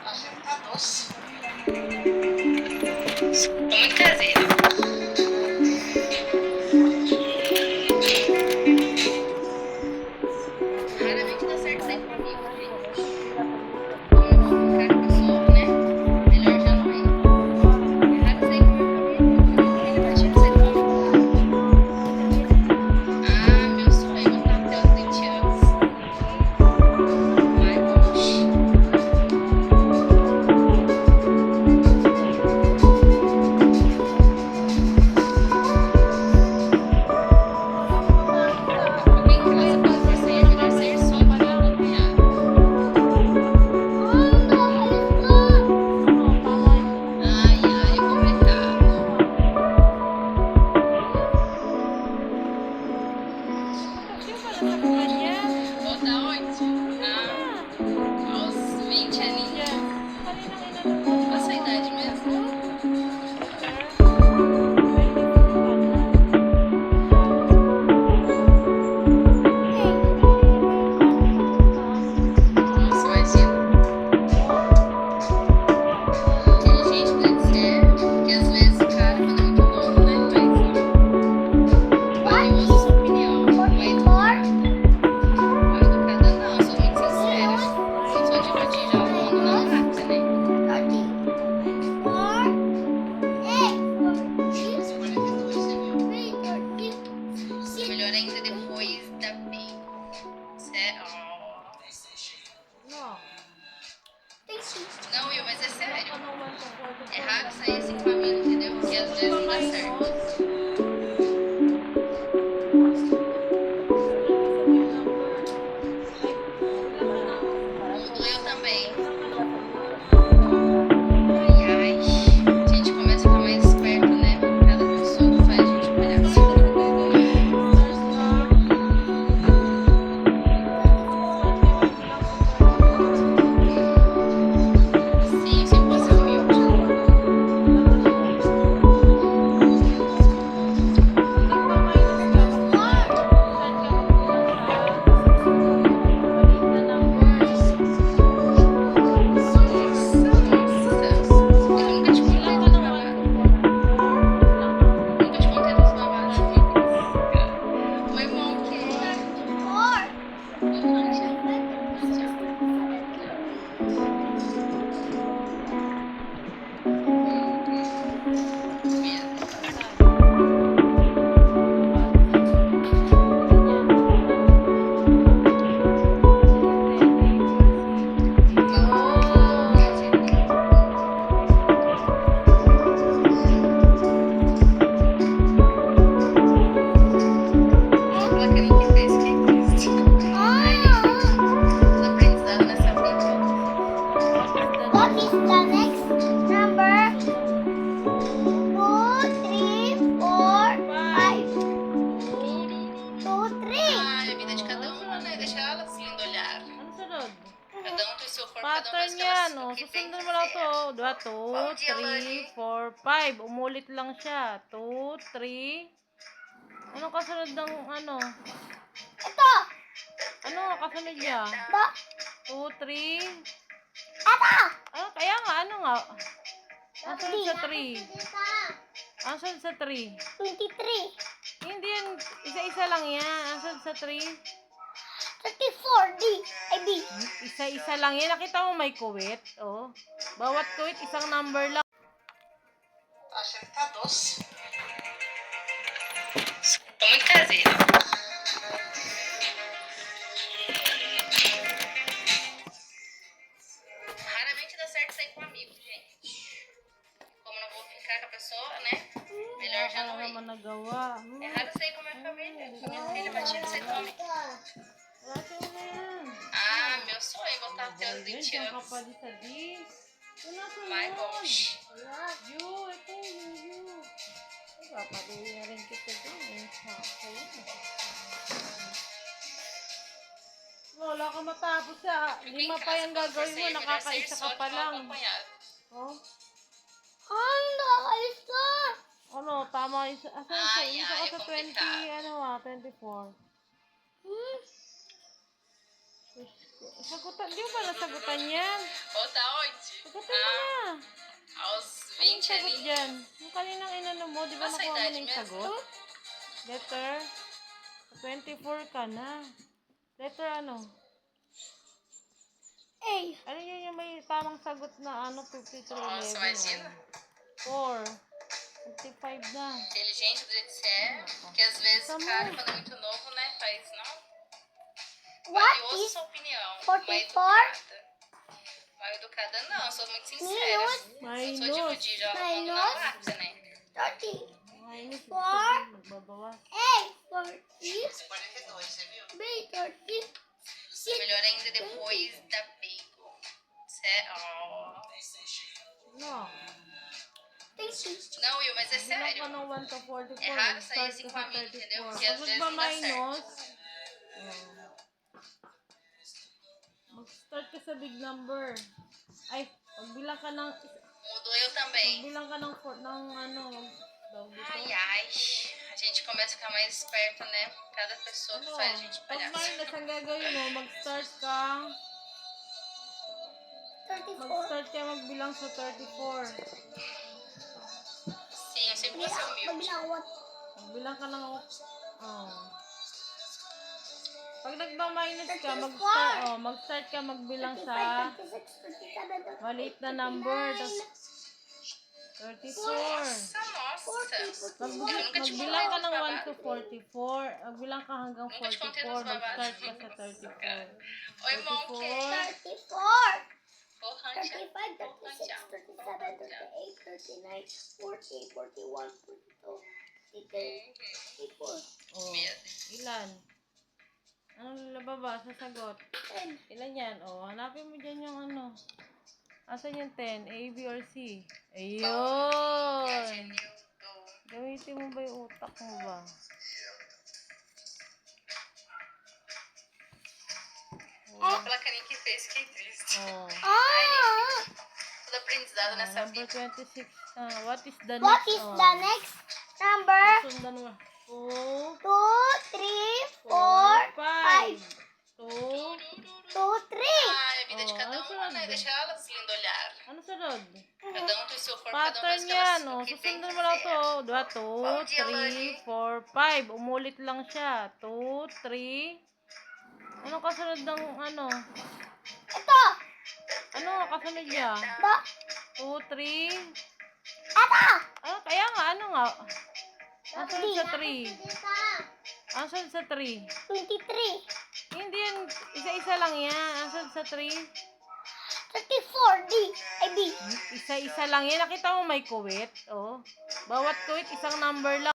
Acertados. Tô muito caseiro. Raramente dá certo sair comigo, gente. Como eu vou ficar com a pessoa, né? Melhor já não ir. É raro sair com a minha família. Ele imagina sair com meu sonho é voltar até os 20 anos. Vai, poxa. Alguém em casa pode for sair, é melhor sair só do que acompanhado. Ai, é complicado. Volta aonde? Aos 20 aninhos. Qual a sua idade mesmo? Nossa, imagina. Inteligente deve ser, porque às vezes o cara, quando é muito novo, né? Mas valioso sua opinião. Mal educada não, sou muito sincera. Não sou de iludir já quando não mata, né? Melhor ainda depois da bem. Não, Will, mas é sério. É raro sair assim com um amigo, entendeu? Porque às vezes não dá certo. Eu também. Ai, a gente começa a ficar mais esperto, né? Cada pessoa faz a gente palhaço. Sim, sempre vou ser humilde. Eu nunca te contei dos babados. Nunca te contei dos babados. Foi bom que. Cada um tem seu corpo, cada um faz o que ela que tem que Susundan mo lang fazer. to. 2, 3, 4, 5. Umulit lang siya. 2, 3. Ano kasunod ng ano? Ano nga kasunod niya? 2, 3. Ah, kaya nga, ano nga? Ang sunod sa 3. Ang sunod sa 3. 23. Hindi yan, isa-isa lang yan. Ang sunod sa 3. 34. D. Ay, B. Isa-isa lang yan. Nakita mo may kuwit? Oh. Bawat kuwit, isang number lang. Acertados. Tô muito caseiro. Raramente dá certo sair com um amigo, gente. Como não vou ficar com a pessoa, né? Melhor já não ir. Naman nagawa. É raro sair com a minha família. Minha filha imagina sair com um amigo. Raso na yan. Meu sonho é voltar até os 20 Yan, anos. kapalit sa di. Ito na Vai, poxa. Ito yung. Papatuloy rin kita dyan. Wala ka matapos sa. Lima pa yung gagawin mo. Nakakaisa ka pa lang. Oh? Nakakaisa. Ano, tama yung isa ka sa 20, complicado. 24. Diyos ko. Sagutan, di ba nasagutan yan? Ou tá onde? Sagutan mo na. Aos Anong 20 sagot ali. dyan? Yung kaninang inano mo, di ba Nasa nakuha mo idade na yung mesmo. sagot? Letter? 24 ka na. Letter ano? A. Ano yun yung may tamang sagot na ano, 53, Nossa, 11? imagina. 4. 55 na. Inteligente do jeito que você é. Que às vezes, Tá cara, bom. quando é muito novo, né, faz, não? What Valioso is sua opinião. 44? Mal educada não, sou muito sincera. Não sou de Minus. iludir, já mando na Minus. lata, né? 30. Minus. 4. Magbabawas. A. 40. 42, você viu? B. 30. C. Melhor ainda depois da Bacon. Oh. No. 30. Não, Will, mas é Bilang ka sério. ng 1 to 44. É raro sair Start assim ka com a sa minha, entendeu? 34. Porque às Pag vezes não dá certo. magba-minus, mag-start ka sa big number. Ay, magbilang ka ng, Mudou eu também. magbilang ka ng, ng ano, tawag dito? Ai, ai. A gente começa a ficar mais esperto, né? Cada pessoa que Ano? faz a gente Pag palhaço. minus ang gagawin mo, mag-start ka 34. magbilang sa 34. Sim, eu sempre vou ser humilde. Magbilang what? Magbilang ka ng, pag nagba-minus ka, 34. mag-start ka magbilang 35, sa 36, 37, maliit na number. 34. Nossa, nossa. Magbilang ka ng 1 to 44. Magbilang ka hanggang Nunca te contei nos 44. Mag-start ka sa babados. 34. Oi, Monkey. 34. Ô, Rantia. 35, 36, 37, 38, 39, 40, 41, 42, 43, 44. Oh, Medo. ilan? Anong lababa sa sagot? 10. Ilan yan? Oh, hanapin mo dyan yung ano. Asan yung 10? A, B, or C? Ayun! Genildo. Gamitin mo ba yung utak mo ba? Ó, pela carinha que fez, fiquei triste. Oh. Ah! Tudo aprendizado nessa Number vida. 26. What is the What next? is the next number? Sundan mo. 2, 2, 3, 4, 5. 2. 2, 3. Ah, é a vida de Oh, cada ano uma, né? sunod? Deixa elas lindo olhar. Ano sunod? Cada um tem seu corpo, cada um Pattern faz o que yan, elas oh. o que bem Susundan mo lang to. quiser. Diba? Bom 2, dia, Lani. 3, 4, 5. Umulit lang siya. 2, 3. Ano kasunod ng ano? Ito. Ano kasunod niya? Ito. 2, 3. Ito. Ah, kaya nga, ano nga? Ang sunod sa 3. Dito. Ang sunod sa 3. 23. Hindi yan, isa-isa lang yan. Ang sunod sa 3. 34. D. Ay, B. Isa-isa lang yan. Nakita mo may kuwit? Oh. Bawat kuwit, isang number lang.